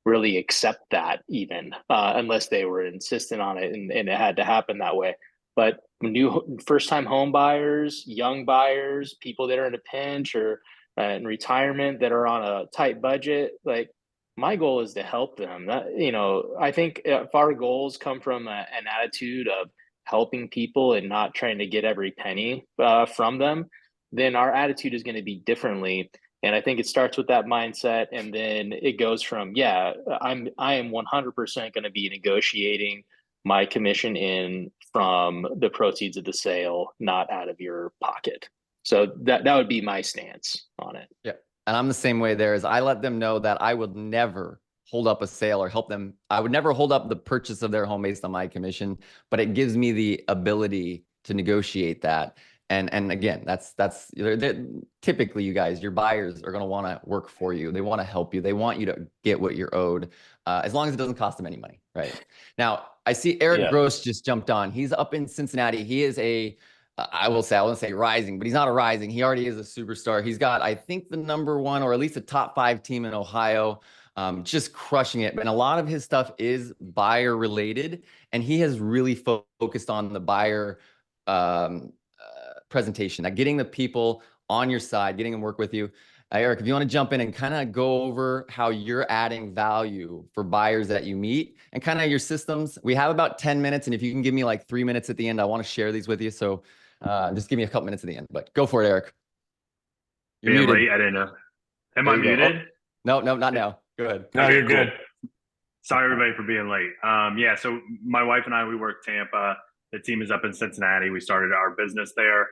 really accept that even unless they were insistent on it and it had to happen that way. But new first time home buyers, young buyers, people that are in a pinch or in retirement that are on a tight budget, like my goal is to help them. I think if our goals come from an attitude of helping people and not trying to get every penny from them, then our attitude is going to be differently. And I think it starts with that mindset, and then it goes from, yeah, I am 100% going to be negotiating my commission in from the proceeds of the sale, not out of your pocket. So that would be my stance on it. Yeah. And I'm the same way there. Is I let them know that I would never hold up a sale or help them. I would never hold up the purchase of their home based on my commission, but it gives me the ability to negotiate that. And again, that's typically, you guys, your buyers are going to want to work for you. They want to help you. They want you to get what you're owed, as long as it doesn't cost them any money. Right now, I see Eric Yeah. Gross just jumped on. He's up in Cincinnati. He is I won't say rising, but he's not a rising. He already is a superstar. He's got, I think, the #1 or at least a top 5 team in Ohio, just crushing it. And a lot of his stuff is buyer related, and he has really focused on the buyer presentation, that getting the people on your side, getting them work with you. Eric, if you want to jump in and kind of go over how you're adding value for buyers that you meet and kind of your systems. We have about 10 minutes, and if you can give me like 3 minutes at the end, I want to share these with you. So just give me a couple minutes at the end, but go for it, Eric. You're Being muted. late, I didn't know. Am There I you go. muted? No, not now. Go ahead. No, Okay, you're cool. good. Sorry, everybody, for being late. Yeah, so my wife and I, we work Tampa. The team is up in Cincinnati. We started our business there.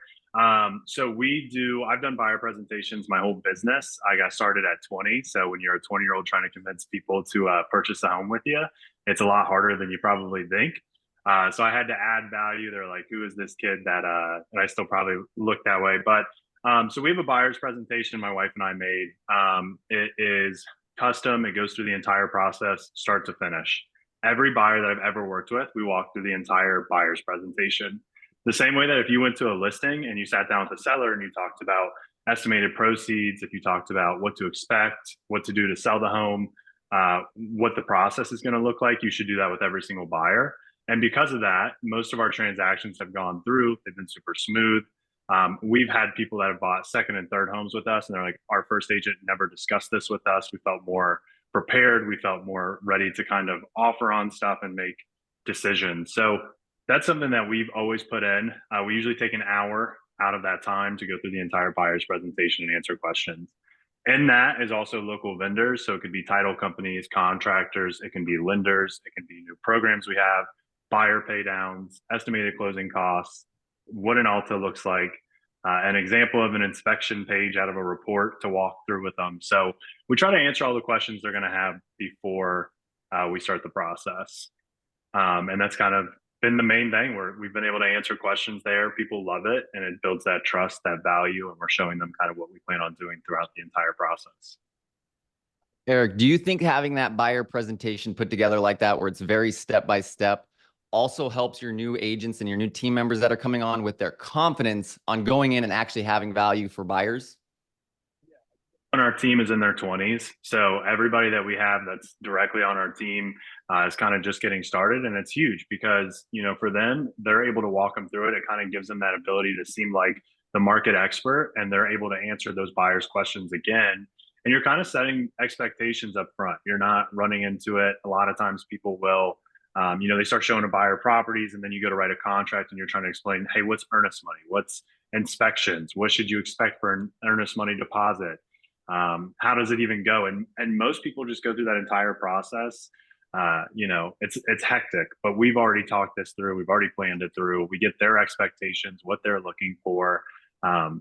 So I've done buyer presentations my whole business. I got started at 20. So when you're a 20-year-old trying to convince people to purchase a home with you, it's a lot harder than you probably think. So I had to add value. They're like, who is this kid that I still probably look that way. But so we have a buyer's presentation my wife and I made. It is custom. It goes through the entire process, start to finish. Every buyer that I've ever worked with, we walk through the entire buyer's presentation. The same way that if you went to a listing and you sat down with the seller and you talked about estimated proceeds, if you talked about what to expect, what to do to sell the home, what the process is going to look like, you should do that with every single buyer. And because of that, most of our transactions have gone through. They've been super smooth. We've had people that have bought second and third homes with us, and they're like, our first agent never discussed this with us. We felt more prepared. We felt more ready to kind of offer on stuff and make decisions. So that's something that we've always put in. We usually take an hour out of that time to go through the entire buyer's presentation and answer questions. And that is also local vendors. So it could be title companies, contractors, it can be lenders, it can be new programs we have, buyer pay downs, estimated closing costs, what an Alta looks like, an example of an inspection page out of a report to walk through with them. So we try to answer all the questions they're going to have before we start the process. And that's kind of been the main thing where we've been able to answer questions there. People love it, and it builds that trust, that value, and we're showing them kind of what we plan on doing throughout the entire process. Eric, do you think having that buyer presentation put together like that, where it's very step-by-step, also helps your new agents and your new team members that are coming on with their confidence on going in and actually having value for buyers? And our team is in their 20s. So everybody that we have that's directly on our team is kind of just getting started. And it's huge because, for them, they're able to walk them through it. It kind of gives them that ability to seem like the market expert, and they're able to answer those buyers' questions again. And you're kind of setting expectations up front. You're not running into it. A lot of times people will, they start showing a buyer properties, and then you go to write a contract and you're trying to explain, hey, what's earnest money? What's inspections? What should you expect for an earnest money deposit? How does it even go? And most people just go through that entire process You know, it's hectic, but we've already talked this through. We've already planned it through. We get their expectations, what they're looking for.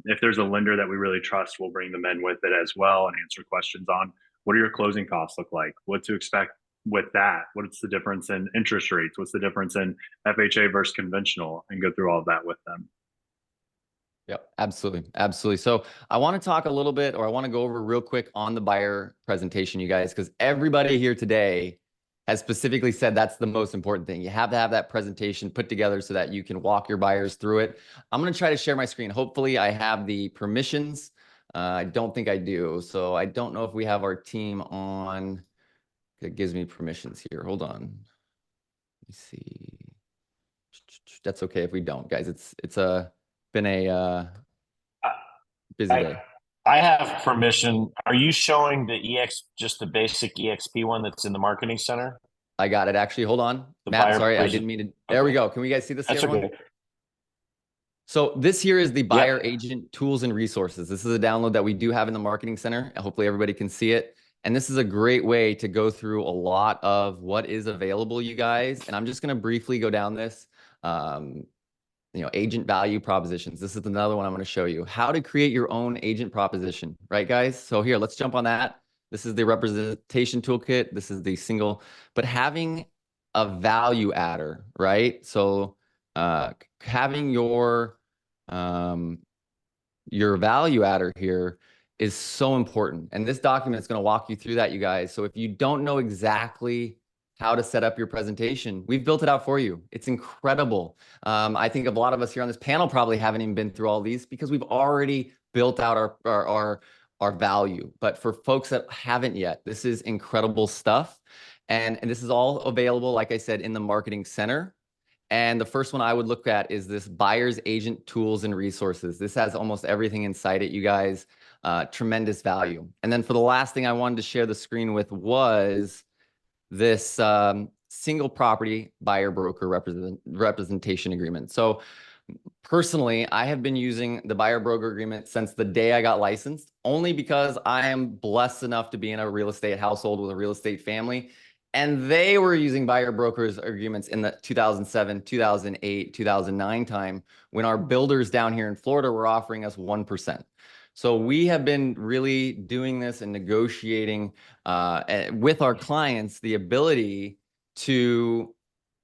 If there's a lender that we really trust, we'll bring them in with it as well and answer questions on what do your closing costs look like, what to expect with that, what's the difference in interest rates, what's the difference in FHA versus conventional, and go through all of that with them. Yep, absolutely. Absolutely. So I want to talk a little bit, or I want to go over real quick on the buyer presentation, you guys, because everybody here today has specifically said that's the most important thing. You have to have that presentation put together so that you can walk your buyers through it. I'm going to try to share my screen. Hopefully I have the permissions. I don't think I do. So I don't know if we have our team on. It gives me permissions here. Hold on. Let me see. That's okay if we don't, guys. It's been a busy day. I have permission. Are you showing the just the basic EXP one that's in the marketing center? I got it. Actually, hold on. The Matt, buyer sorry, I present- didn't mean to. There we go. Can we guys see this? That's here, everyone? okay. So this here is the buyer agent tools and resources. This is a download that we do have in the marketing center. Hopefully everybody can see it. And this is a great way to go through a lot of what is available, you guys. And I'm just going to briefly go down this. You know, agent value propositions. This is another one I'm going to show you. How to create your own agent proposition, right, guys? So here, let's jump on that. This is the representation toolkit. This is the single, but having a value adder, right? So having your value adder here is so important. And this document is going to walk you through that, you guys. So if you don't know exactly how to set up your presentation, we've built it out for you. It's incredible. I think a lot of us here on this panel probably haven't even been through all these because we've already built out our value. But for folks that haven't yet, this is incredible stuff. And this is all available, like I said, in the marketing center. And the first one I would look at is this buyer's agent tools and resources. This has almost everything inside it, you guys. Tremendous value. And then for the last thing I wanted to share the screen with was this single property buyer broker representation agreement. So personally, I have been using the buyer broker agreement since the day I got licensed, only because I am blessed enough to be in a real estate household with a real estate family. And they were using buyer brokers agreements in the 2007, 2008, 2009 time when our builders down here in Florida were offering us 1%. So we have been really doing this and negotiating with our clients the ability to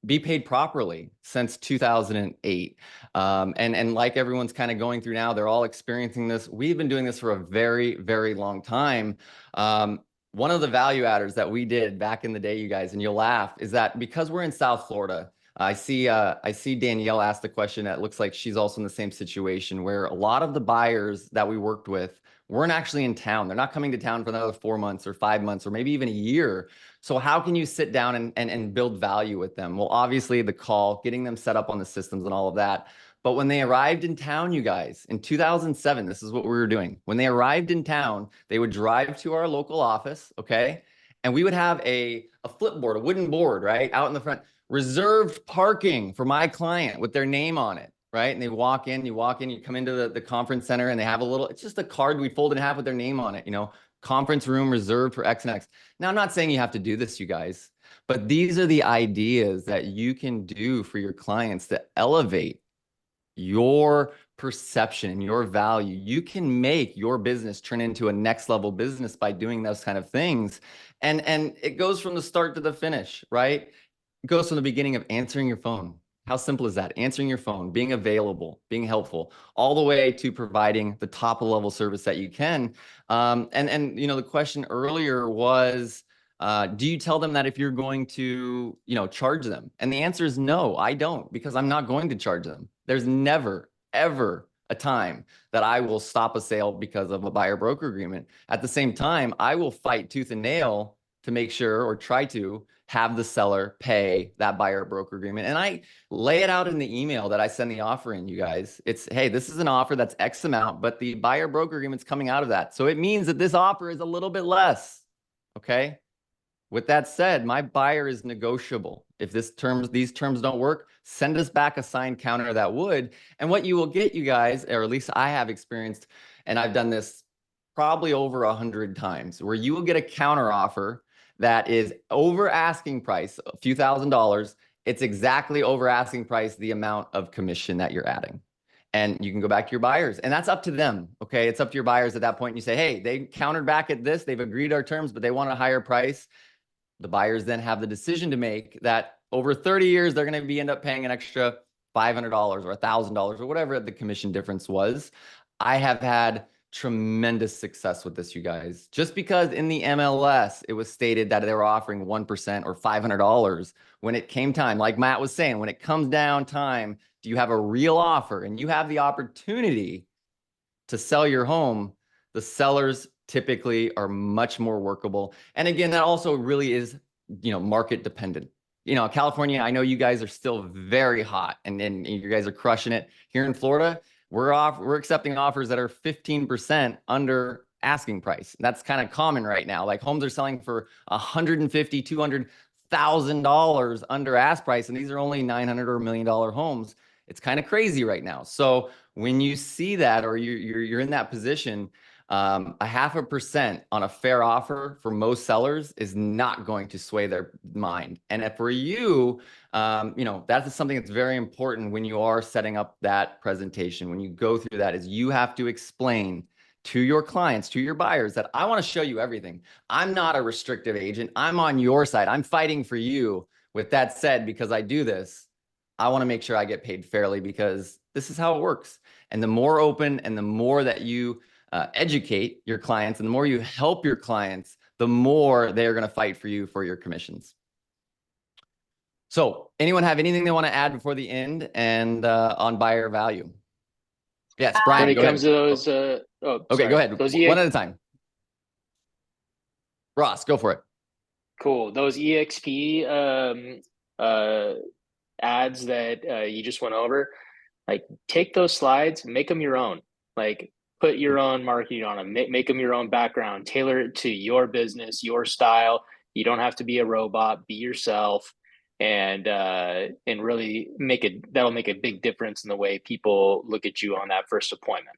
be paid properly since 2008. And like everyone's kind of going through now, they're all experiencing this. We've been doing this for a very, very long time. One of the value adders that we did back in the day, you guys, and you'll laugh, is that because we're in South Florida, I see Danielle asked the question that looks like she's also in the same situation where a lot of the buyers that we worked with weren't actually in town. They're not coming to town for another 4 months or 5 months or maybe even a year. So how can you sit down and build value with them? Well, obviously the call, getting them set up on the systems and all of that. But when they arrived in town, you guys, in 2007, this is what we were doing. When they arrived in town, they would drive to our local office, okay? And we would have a flipboard, a wooden board, right, out in the front, reserved parking for my client with their name on it, right? And they walk in, you come into the conference center and they have a little, it's just a card we fold in half with their name on it, you know, conference room reserved for X and X. Now, I'm not saying you have to do this, you guys, but these are the ideas that you can do for your clients to elevate your perception and your value. You can make your business turn into a next level business by doing those kind of things. And it goes from the start to the finish, right? It goes from the beginning of answering your phone. How simple is that? Answering your phone, being available, being helpful, all the way to providing the top level service that you can. And you know, the question earlier was, do you tell them that if you're going to, you know, charge them? And the answer is no, I don't, because I'm not going to charge them. There's never, ever a time that I will stop a sale because of a buyer broker agreement. At the same time, I will fight tooth and nail to make sure, or try to have the seller pay that buyer broker agreement. And I lay it out in the email that I send the offer in, you guys. It's, hey, this is an offer that's X amount, but the buyer broker agreement's coming out of that. So it means that this offer is a little bit less, okay? With that said, my buyer is negotiable. If these terms don't work, send us back a signed counter that would. And what you will get, you guys, or at least I have experienced, and I've done this probably over 100 times, where you will get a counter offer that is over asking price, a few $1,000s, it's exactly over asking price the amount of commission that you're adding. And you can go back to your buyers, and that's up to them. Okay. It's up to your buyers at that point. And you say, hey, they countered back at this, they've agreed our terms, but they want a higher price. The buyers then have the decision to make that over 30 years, they're going to end up paying an extra $500 or $1,000 or whatever the commission difference was. I have had tremendous success with this, you guys. Just because in the MLS, it was stated that they were offering 1% or $500, when it came time, like Matt was saying, when it comes down time, do you have a real offer and you have the opportunity to sell your home, the sellers typically are much more workable. And again, that also really is, market dependent. California, I know you guys are still very hot and you guys are crushing it. Here in Florida, we're accepting offers that are 15% under asking price. That's kind of common right now. Like homes are selling for $150,000, $200,000 under ask price, and these are only $900,000 or $1 million homes. It's kind of crazy right now. So when you see that, or you're in that position, a 0.5% on a fair offer for most sellers is not going to sway their mind. And if for you, that is something that's very important when you are setting up that presentation. When you go through that, is you have to explain to your clients, to your buyers, that I want to show you everything. I'm not a restrictive agent. I'm on your side. I'm fighting for you. With that said, because I do this, I want to make sure I get paid fairly, because this is how it works. And the more open and the more that you educate your clients and the more you help your clients, the more they're going to fight for you for your commissions. So anyone have anything they want to add before the end and on buyer value? Yes, Brian. When it comes to those, okay, sorry. go ahead. Those One at a time. Ross, go for it. Cool. Those EXP ads that you just went over, like take those slides, make them your own. Like put your own marketing on them, make them your own background, tailor it to your business, your style. You don't have to be a robot, be yourself, and really that'll make a big difference in the way people look at you on that first appointment.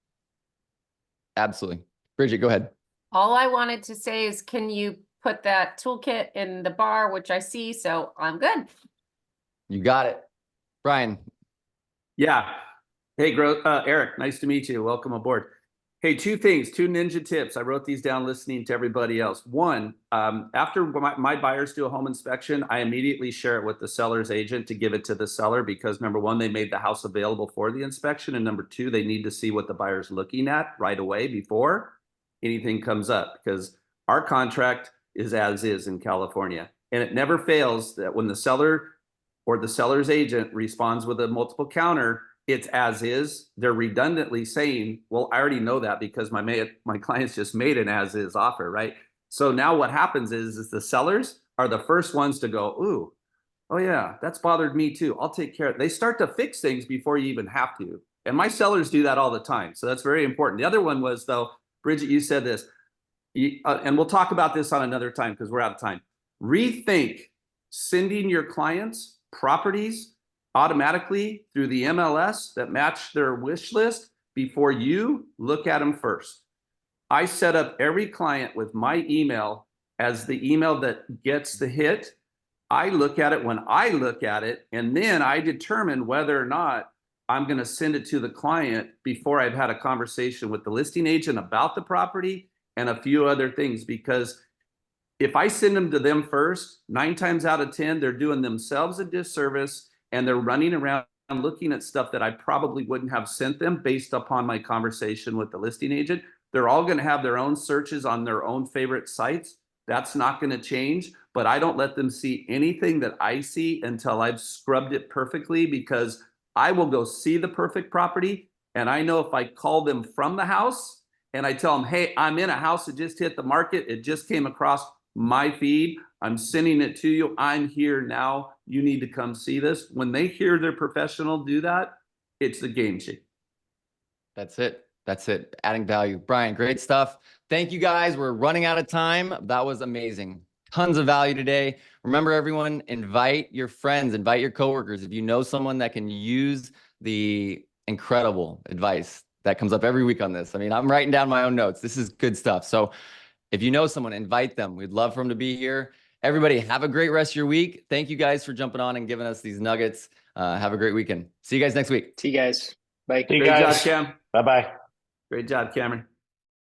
Absolutely. Bridget, go ahead. All I wanted to say is, can you put that toolkit in the bar, which I see, so I'm good. You got it. Brian. Yeah. Hey, Eric, nice to meet you. Welcome aboard. Hey, two ninja tips. I wrote these down listening to everybody else. One, after my buyers do a home inspection, I immediately share it with the seller's agent to give it to the seller, because number one, they made the house available for the inspection. And number two, they need to see what the buyer's looking at right away before anything comes up, because our contract is as is in California. And it never fails that when the seller or the seller's agent responds with a multiple counter, it's as is. They're redundantly saying, well, I already know that because my clients just made an as is offer, right? So now what happens is the sellers are the first ones to go, ooh, oh yeah, that's bothered me too. I'll take care of it. They start to fix things before you even have to. And my sellers do that all the time. So that's very important. The other one was, though, Bridget, you said this, and we'll talk about this on another time because we're out of time. Rethink sending your clients properties automatically through the MLS that match their wish list before you look at them first. I set up every client with my email as the email that gets the hit. I look at it when I look at it, and then I determine whether or not I'm going to send it to the client before I've had a conversation with the listing agent about the property and a few other things. Because if I send them to them first, 9 times out of 10, they're doing themselves a disservice, and they're running around looking at stuff that I probably wouldn't have sent them based upon my conversation with the listing agent. They're all going to have their own searches on their own favorite sites. That's not going to change, but I don't let them see anything that I see until I've scrubbed it perfectly, because I will go see the perfect property. And I know if I call them from the house and I tell them, hey, I'm in a house that just hit the market, it just came across my feed, I'm sending it to you, I'm here now, you need to come see this. When they hear their professional do that, it's the game changer. That's it. That's it. Adding value. Brian, great stuff. Thank you guys. We're running out of time. That was amazing. Tons of value today. Remember, everyone, invite your friends, invite your coworkers. If you know someone that can use the incredible advice that comes up every week on this. I mean, I'm writing down my own notes. This is good stuff. So if you know someone, invite them. We'd love for them to be here. Everybody, have a great rest of your week. Thank you guys for jumping on and giving us these nuggets. Have a great weekend. See you guys next week. See you guys. Bye. See you Great job, guys. Cam. Bye bye. Great job, Cameron.